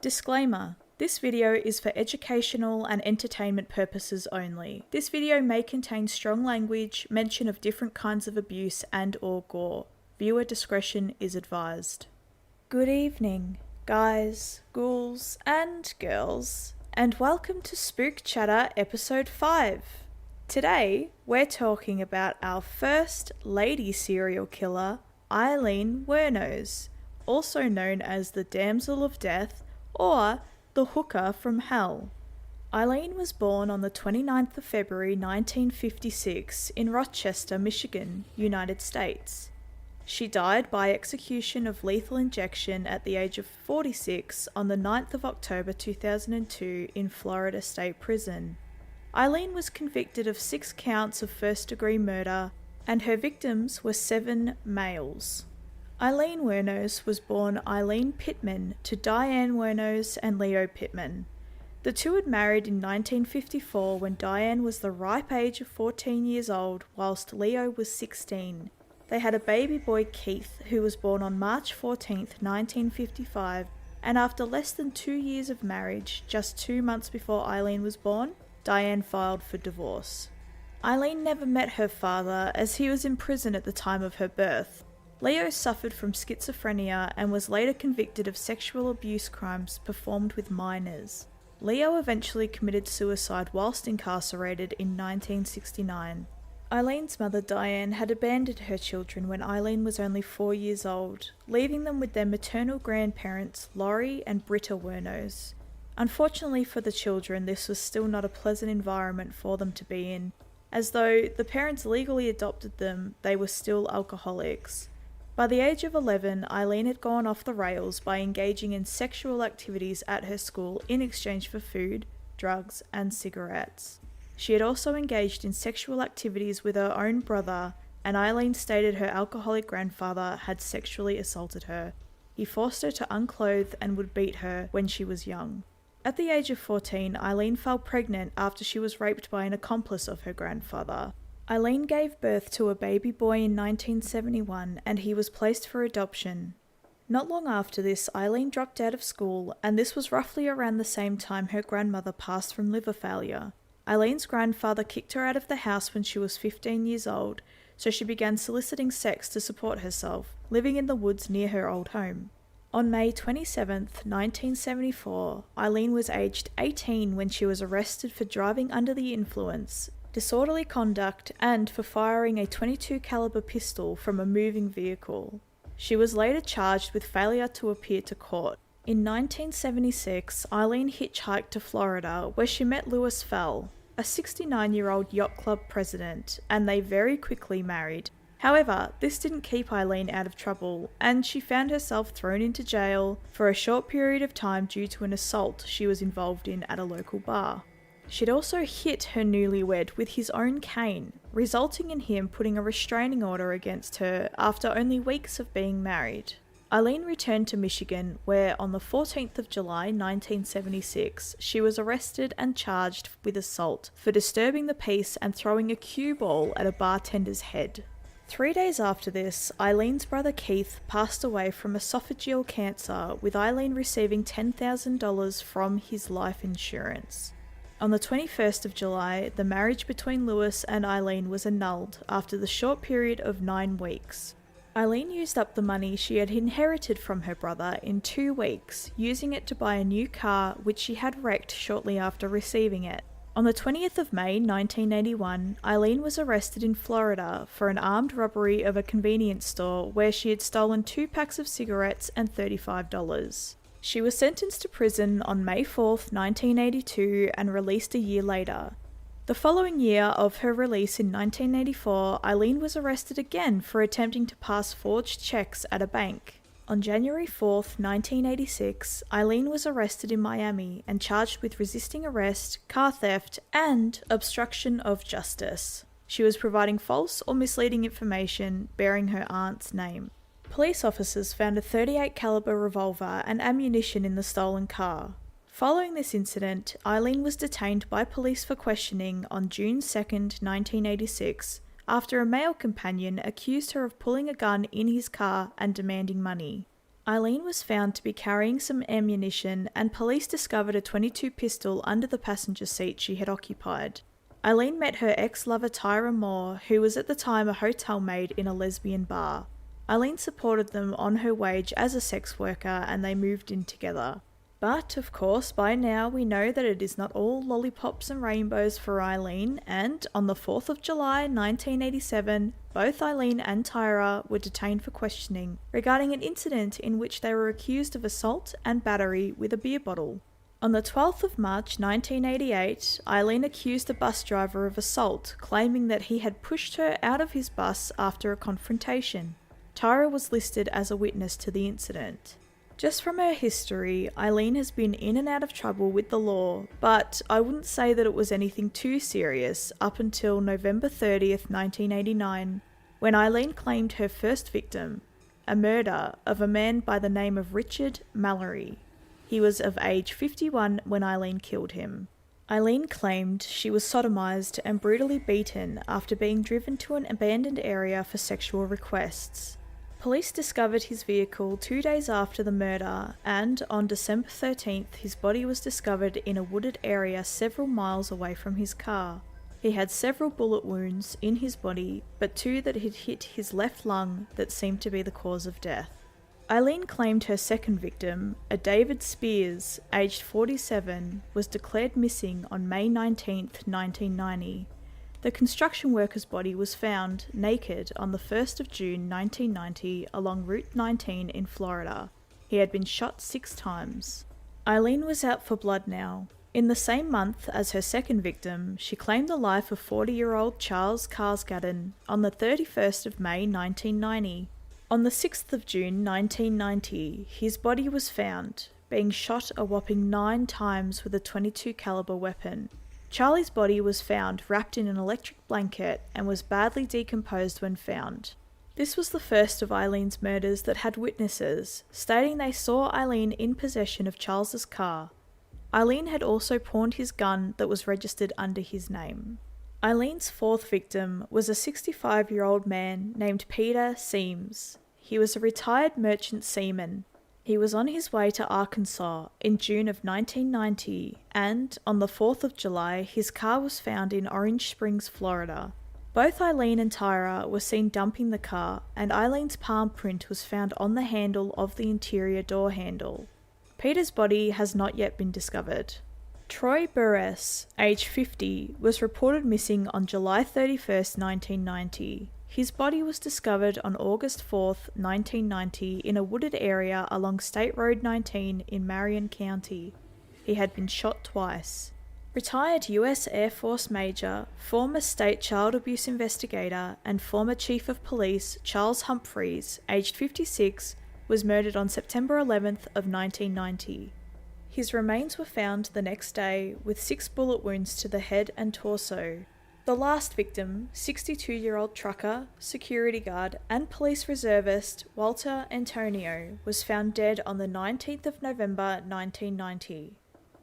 Disclaimer: this video is for educational and entertainment purposes only. This video may contain strong language, mention of different kinds of abuse and/or gore. Viewer discretion is advised. Good evening, guys, ghouls, and girls, and welcome to Spook Chatter episode 5. Today, we're talking about our first lady serial killer, Aileen Wuornos, also known as the Damsel of Death or the Hooker from Hell. Aileen was born on the 29th of February 1956 in Rochester, Michigan, United States. She died by execution of lethal injection at the age of 46 on the 9th of October 2002 in Florida State Prison. Aileen was convicted of 6 counts of first-degree murder, and her victims were 7 males. Aileen Wuornos was born Aileen Pittman to Diane Wuornos and Leo Pittman. The two had married in 1954 when Diane was the ripe age of 14 years old, whilst Leo was 16. They had a baby boy, Keith, who was born on March 14, 1955, and after less than 2 years of marriage, just 2 months before Aileen was born, Diane filed for divorce. Aileen never met her father as he was in prison at the time of her birth. Leo suffered from schizophrenia and was later convicted of sexual abuse crimes performed with minors. Leo eventually committed suicide whilst incarcerated in 1969. Aileen's mother Diane had abandoned her children when Aileen was only 4 years old, leaving them with their maternal grandparents Laurie and Britta Wuornos. Unfortunately for the children, this was still not a pleasant environment for them to be in, as though the parents legally adopted them, they were still alcoholics. By the age of 11, Aileen had gone off the rails by engaging in sexual activities at her school in exchange for food, drugs, and cigarettes. She had also engaged in sexual activities with her own brother, and Aileen stated her alcoholic grandfather had sexually assaulted her. He forced her to unclothe and would beat her when she was young. At the age of 14, Aileen fell pregnant after she was raped by an accomplice of her grandfather. Aileen gave birth to a baby boy in 1971 and he was placed for adoption. Not long after this, Aileen dropped out of school, and this was roughly around the same time her grandmother passed from liver failure. Aileen's grandfather kicked her out of the house when she was 15 years old, so she began soliciting sex to support herself, living in the woods near her old home. On May 27, 1974, Aileen was aged 18 when she was arrested for driving under the influence, disorderly conduct, and for firing a .22 caliber pistol from a moving vehicle. She was later charged with failure to appear to court. In 1976, Aileen hitchhiked to Florida, where she met Louis Fell, a 69-year-old yacht club president, and they very quickly married. However, this didn't keep Aileen out of trouble, and she found herself thrown into jail for a short period of time due to an assault she was involved in at a local bar. She'd also hit her newlywed with his own cane, resulting in him putting a restraining order against her after only weeks of being married. Aileen returned to Michigan, where on the 14th of July 1976, she was arrested and charged with assault for disturbing the peace and throwing a cue ball at a bartender's head. 3 days after this, Aileen's brother Keith passed away from esophageal cancer, with Aileen receiving $10,000 from his life insurance. On the 21st of July, the marriage between Louis and Aileen was annulled after the short period of 9 weeks. Aileen used up the money she had inherited from her brother in 2 weeks, using it to buy a new car which she had wrecked shortly after receiving it. On the 20th of May 1981, Aileen was arrested in Florida for an armed robbery of a convenience store where she had stolen 2 packs of cigarettes and $35. She was sentenced to prison on May 4th, 1982 and released a year later. The following year of her release in 1984, Aileen was arrested again for attempting to pass forged checks at a bank. On January 4th, 1986, Aileen was arrested in Miami and charged with resisting arrest, car theft, and obstruction of justice. She was providing false or misleading information bearing her aunt's name. Police officers found a .38 caliber revolver and ammunition in the stolen car. Following this incident, Aileen was detained by police for questioning on June 2, 1986, after a male companion accused her of pulling a gun in his car and demanding money. Aileen was found to be carrying some ammunition, and police discovered a .22 pistol under the passenger seat she had occupied. Aileen met her ex-lover Tyra Moore, who was at the time a hotel maid in a lesbian bar. Aileen supported them on her wage as a sex worker, and they moved in together. But, of course, by now we know that it is not all lollipops and rainbows for Aileen, and on the 4th of July 1987, both Aileen and Tyra were detained for questioning regarding an incident in which they were accused of assault and battery with a beer bottle. On the 12th of March 1988, Aileen accused a bus driver of assault, claiming that he had pushed her out of his bus after a confrontation. Tyra was listed as a witness to the incident. Just from her history, Aileen has been in and out of trouble with the law, but I wouldn't say that it was anything too serious up until November 30th, 1989, when Aileen claimed her first victim, a murder of a man by the name of Richard Mallory. He was of age 51 when Aileen killed him. Aileen claimed she was sodomized and brutally beaten after being driven to an abandoned area for sexual requests. Police discovered his vehicle 2 days after the murder, and on December 13th his body was discovered in a wooded area several miles away from his car. He had several bullet wounds in his body, but 2 that had hit his left lung that seemed to be the cause of death. Aileen claimed her second victim, a David Spears, aged 47, was declared missing on May 19, 1990. The construction worker's body was found naked on the 1st of June 1990 along Route 19 in Florida. He had been shot 6 times. Aileen was out for blood now. In the same month as her second victim, she claimed the life of 40-year-old Charles Carsgadden on the 31st of May 1990. On the 6th of June 1990, his body was found, being shot a whopping 9 times with a .22 caliber weapon. Charlie's body was found wrapped in an electric blanket and was badly decomposed when found. This was the first of Aileen's murders that had witnesses, stating they saw Aileen in possession of Charles's car. Aileen had also pawned his gun that was registered under his name. Aileen's fourth victim was a 65-year-old man named Peter Seams. He was a retired merchant seaman. He was on his way to Arkansas in June of 1990, and on the 4th of July, his car was found in Orange Springs, Florida. Both Aileen and Tyra were seen dumping the car, and Aileen's palm print was found on the handle of the interior door handle. Peter's body has not yet been discovered. Troy Burress, age 50, was reported missing on July 31st, 1990. His body was discovered on August 4th, 1990 in a wooded area along State Road 19 in Marion County. He had been shot twice. Retired U.S. Air Force Major, former state child abuse investigator, and former Chief of Police Charles Humphreys, aged 56, was murdered on September 11th of 1990. His remains were found the next day with 6 bullet wounds to the head and torso. The last victim, 62-year-old trucker, security guard, and police reservist Walter Antonio, was found dead on the 19th of November 1990.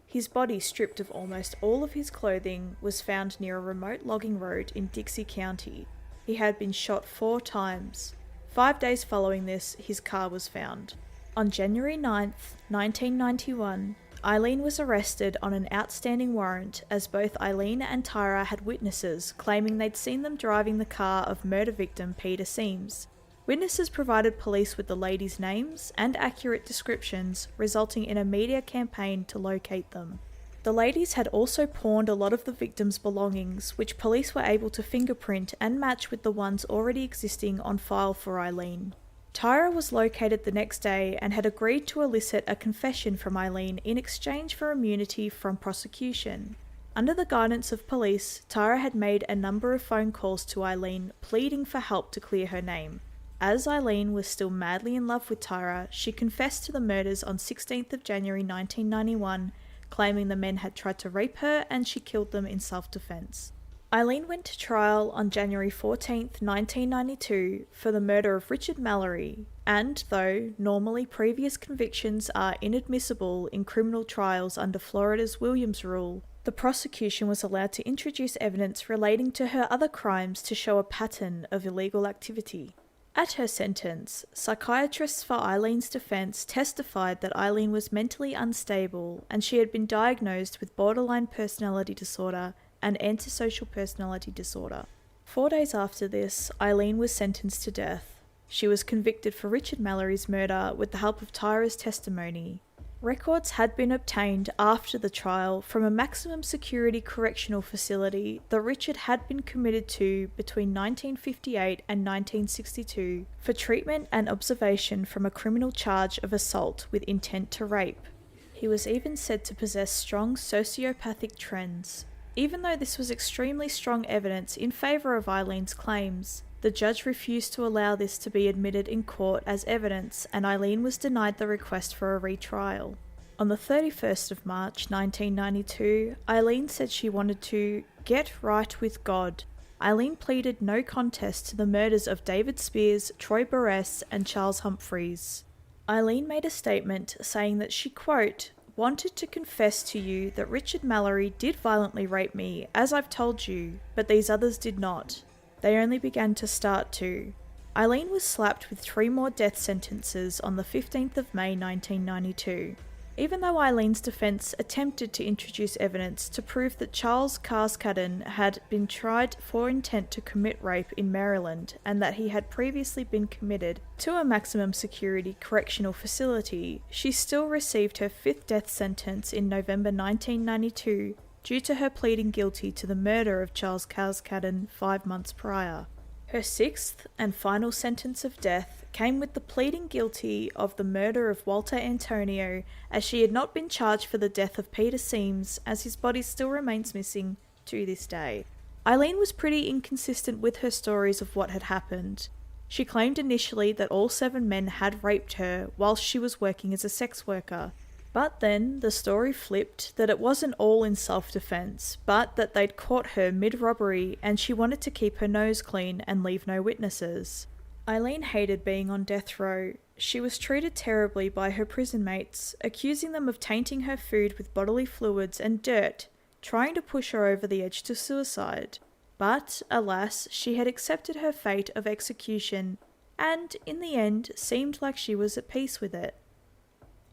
His body, stripped of almost all of his clothing, was found near a remote logging road in Dixie County. He had been shot 4 times. 5 days following this, his car was found. On January 9th, 1991, Aileen was arrested on an outstanding warrant as both Aileen and Tyra had witnesses claiming they'd seen them driving the car of murder victim Peter Seams. Witnesses provided police with the ladies' names and accurate descriptions, resulting in a media campaign to locate them. The ladies had also pawned a lot of the victims' belongings, which police were able to fingerprint and match with the ones already existing on file for Aileen. Tyra was located the next day and had agreed to elicit a confession from Aileen in exchange for immunity from prosecution. Under the guidance of police, Tyra had made a number of phone calls to Aileen, pleading for help to clear her name. As Aileen was still madly in love with Tyra, she confessed to the murders on 16th of January 1991, claiming the men had tried to rape her and she killed them in self-defense. Aileen went to trial on January 14th, 1992 for the murder of Richard Mallory, and though normally previous convictions are inadmissible in criminal trials under Florida's Williams Rule, the prosecution was allowed to introduce evidence relating to her other crimes to show a pattern of illegal activity. At her sentence, psychiatrists for Aileen's defense testified that Aileen was mentally unstable and she had been diagnosed with borderline personality disorder and antisocial personality disorder. 4 days after this, Aileen was sentenced to death. She was convicted for Richard Mallory's murder with the help of Tyra's testimony. Records had been obtained after the trial from a maximum security correctional facility that Richard had been committed to between 1958 and 1962 for treatment and observation from a criminal charge of assault with intent to rape. He was even said to possess strong sociopathic trends. Even though this was extremely strong evidence in favour of Aileen's claims, the judge refused to allow this to be admitted in court as evidence, and Aileen was denied the request for a retrial. On the 31st of March 1992, Aileen said she wanted to get right with God. Aileen pleaded no contest to the murders of David Spears, Troy Barres, and Charles Humphreys. Aileen made a statement saying that she, quote, wanted to confess to you that Richard Mallory did violently rape me, as I've told you, but these others did not. They only began to start to. Aileen was slapped with 3 more death sentences on the 15th of May 1992. Even though Aileen's defence attempted to introduce evidence to prove that Charles Carscadden had been tried for intent to commit rape in Maryland and that he had previously been committed to a maximum security correctional facility, she still received her 5th death sentence in November 1992 due to her pleading guilty to the murder of Charles Carscadden 5 months prior. Her 6th and final sentence of death came with the pleading guilty of the murder of Walter Antonio, as she had not been charged for the death of Peter Seams, as his body still remains missing to this day. Aileen was pretty inconsistent with her stories of what had happened. She claimed initially that all 7 men had raped her whilst she was working as a sex worker. But then the story flipped that it wasn't all in self-defense, but that they'd caught her mid-robbery and she wanted to keep her nose clean and leave no witnesses. Aileen hated being on death row. She was treated terribly by her prison mates, accusing them of tainting her food with bodily fluids and dirt, trying to push her over the edge to suicide. But, alas, she had accepted her fate of execution and, in the end, seemed like she was at peace with it.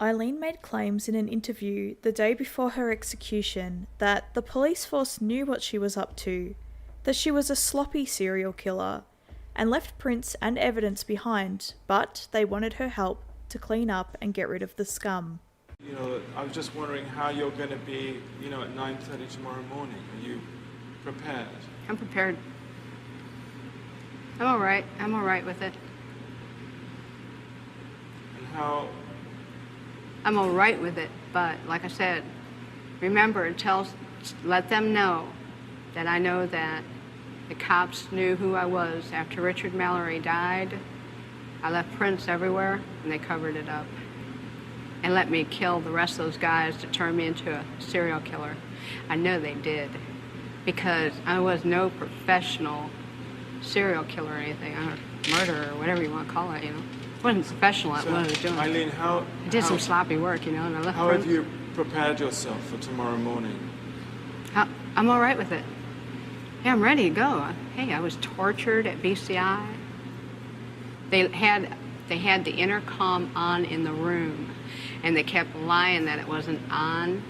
Aileen made claims in an interview the day before her execution that the police force knew what she was up to, that she was a sloppy serial killer, and left prints and evidence behind, but they wanted her help to clean up and get rid of the scum. I was just wondering how you're going to be, at 9:30 tomorrow morning. Are you prepared? I'm prepared. I'm all right. I'm all right with it. And how... I'm all right with it, but like I said, remember, let them know that I know that the cops knew who I was. After Richard Mallory died, I left prints everywhere, and they covered it up. And let me kill the rest of those guys to turn me into a serial killer. I know they did, because I was no professional serial killer or anything, or murderer, or whatever you want to call it, I wasn't professional at what I was doing. Aileen, I did some sloppy work, and I left How have you prepared yourself for tomorrow morning? I'm all right with it. Yeah, I'm ready to go. Hey, I was tortured at BCI. They had the intercom on in the room, and they kept lying that it wasn't on,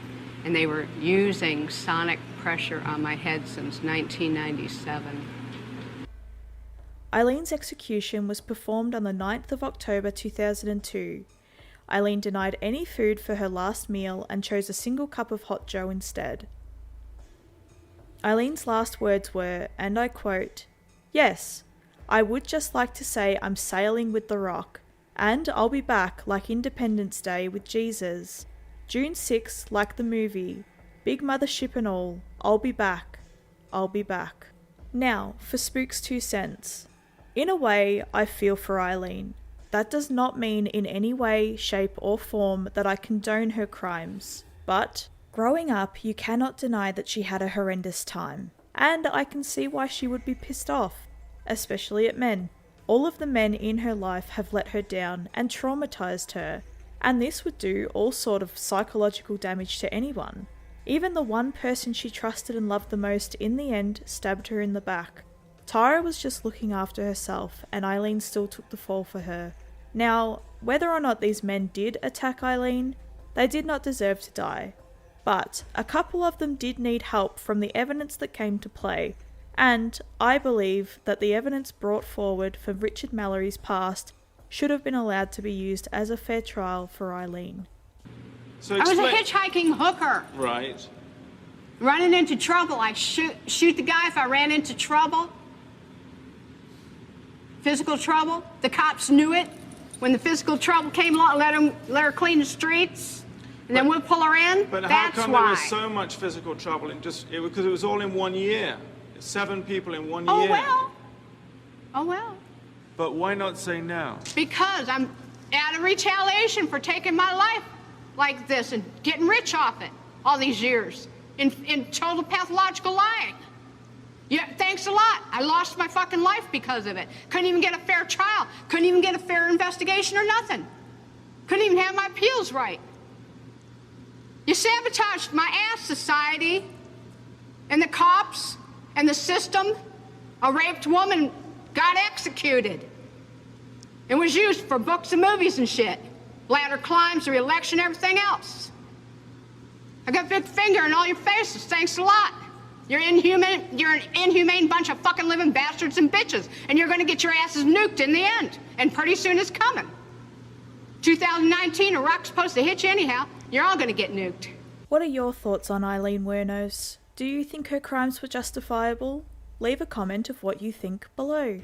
and they were using sonic pressure on my head since 1997. Aileen's execution was performed on the 9th of October 2002. Aileen denied any food for her last meal and chose a single cup of hot joe instead. Aileen's last words were, and I quote, "Yes, I would just like to say I'm sailing with the Rock, and I'll be back like Independence Day with Jesus. June 6th like the movie, big mothership and all, I'll be back, I'll be back." Now, for Spook's 2 cents. In a way, I feel for Aileen. That does not mean in any way, shape or form that I condone her crimes. But, growing up, you cannot deny that she had a horrendous time. And I can see why she would be pissed off, especially at men. All of the men in her life have let her down and traumatized her, and this would do all sort of psychological damage to anyone. Even the one person she trusted and loved the most in the end stabbed her in the back. Tara was just looking after herself and Aileen still took the fall for her. Now, whether or not these men did attack Aileen, they did not deserve to die. But a couple of them did need help from the evidence that came to play, and I believe that the evidence brought forward for Richard Mallory's past should have been allowed to be used as a fair trial for Aileen. So I was a hitchhiking hooker. Right. Running into trouble, I shoot the guy if I ran into trouble. Physical trouble. The cops knew it. When the physical trouble came along, let her clean the streets, and then we'll pull her in. But That's how come why. there was so much physical trouble in because it was all in 1 year? 7 people in 1 Oh year. well. Oh well. But why not say now? Because I'm out of retaliation for taking my life like this and getting rich off it all these years in total pathological lying. Yeah, thanks a lot. I lost my fucking life because of it. Couldn't even get a fair trial. Couldn't even get a fair investigation or nothing. Couldn't even have my appeals right. You sabotaged my ass, society, and the cops, and the system. A raped woman got executed. It was used for books and movies and shit. Ladder climbs, the re-election, everything else. I got a big finger in all your faces. Thanks a lot. You're an inhumane bunch of fucking living bastards and bitches, and you're gonna get your asses nuked in the end. And pretty soon it's coming. 2019, Iraq's supposed to hit you anyhow. You're all gonna get nuked. What are your thoughts on Aileen Wuornos? Do you think her crimes were justifiable? Leave a comment of what you think below.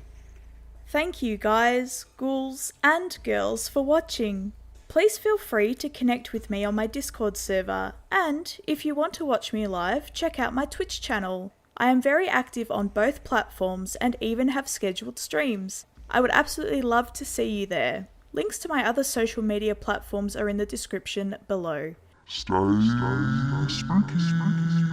Thank you guys, ghouls and girls for watching. Please feel free to connect with me on my Discord server, and if you want to watch me live, check out my Twitch channel. I am very active on both platforms and even have scheduled streams. I would absolutely love to see you there. Links to my other social media platforms are in the description below. Stay spooky.